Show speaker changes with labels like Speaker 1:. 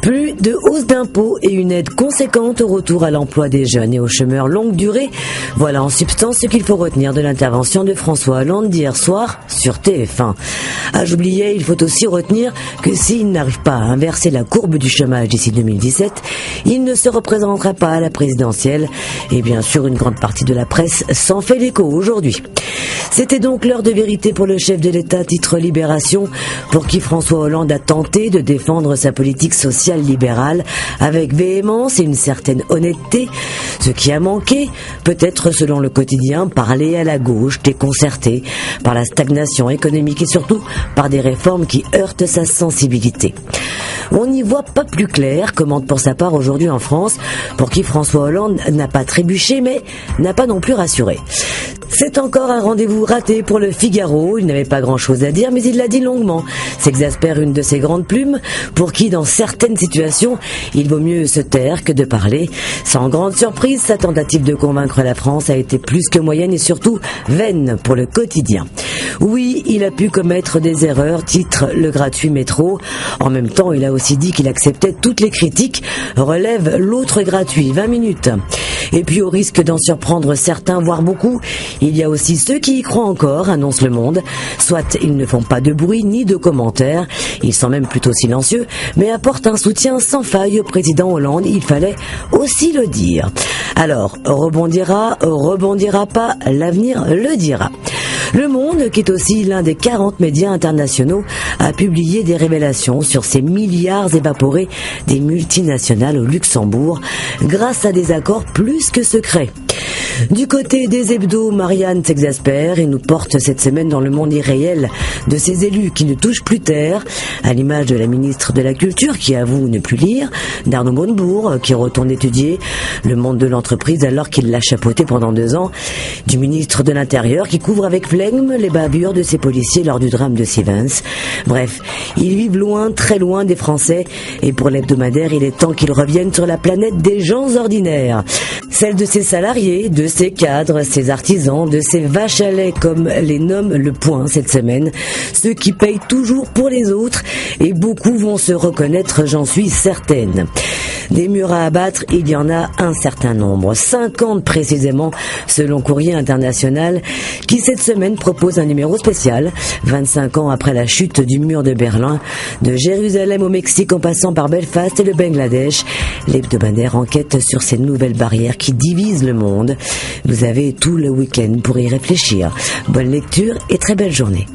Speaker 1: Plus de hausse d'impôts et une aide conséquente au retour à l'emploi des jeunes et aux chômeurs longue durée. Voilà en substance ce qu'il faut retenir de l'intervention de François Hollande d'hier soir sur TF1. J'oubliais, il faut aussi retenir que s'il n'arrive pas à inverser la courbe du chômage d'ici 2017, il ne se représentera pas à la présidentielle. Et bien sûr, une grande partie de la presse s'en fait l'écho aujourd'hui. C'était donc l'heure de vérité pour le chef de l'État, titre Libération, pour qui François Hollande a tenté de défendre sa politique sociale libérale avec véhémence et une certaine honnêteté. Ce qui a manqué, peut-être selon le quotidien, parler à la gauche, déconcerté par la stagnation économique et surtout par des réformes qui heurtent sa sensibilité. On n'y voit pas plus clair, commente pour sa part aujourd'hui en France, pour qui François Hollande n'a pas trébuché mais n'a pas non plus rassuré. C'est encore un rendez-vous raté pour le Figaro. Il n'avait pas grand-chose à dire, mais il l'a dit longuement. S'exaspère une de ses grandes plumes, pour qui, dans certaines situations, il vaut mieux se taire que de parler. Sans grande surprise, sa tentative de convaincre la France a été plus que moyenne et surtout vaine pour le quotidien. Oui, il a pu commettre des erreurs, titre le gratuit métro. En même temps, il a aussi dit qu'il acceptait toutes les critiques, relève l'autre gratuit, 20 minutes. Et puis au risque d'en surprendre certains, voire beaucoup, il y a aussi ceux qui y croient encore, annonce Le Monde. Soit ils ne font pas de bruit ni de commentaires, ils sont même plutôt silencieux, mais apportent un soutien sans faille au président Hollande, il fallait aussi le dire. Alors, rebondira pas, l'avenir le dira. Le Monde, qui est aussi l'un des 40 médias internationaux, a publié des révélations sur ces milliards évaporés des multinationales au Luxembourg, grâce à des accords plus que secrets. Du côté des hebdos, Marianne s'exaspère et nous porte cette semaine dans le monde irréel de ces élus qui ne touchent plus terre, à l'image de la ministre de la Culture qui avoue ne plus lire, d'Arnaud Montebourg qui retourne étudier le monde de l'entreprise alors qu'il l'a chapeauté pendant 2 ans, du ministre de l'Intérieur qui couvre avec flegme les bavures de ses policiers lors du drame de Sivens. Bref, ils vivent loin, très loin des Français et pour l'hebdomadaire, il est temps qu'ils reviennent sur la planète des gens ordinaires, celle de ses salariés, de ses cadres, ses artisans, de ses vaches à lait comme les nomme Le Point cette semaine, ceux qui payent toujours pour les autres et beaucoup vont se reconnaître, j'en suis certaine. Des murs à abattre, il y en a un certain nombre, 50 précisément, selon Courrier International, qui cette semaine propose un numéro spécial, 25 ans après la chute du mur de Berlin, de Jérusalem au Mexique en passant par Belfast et le Bangladesh. L'hebdomadaire enquête sur ces nouvelles barrières qui divisent le monde. Vous avez tout le week-end pour y réfléchir. Bonne lecture et très belle journée.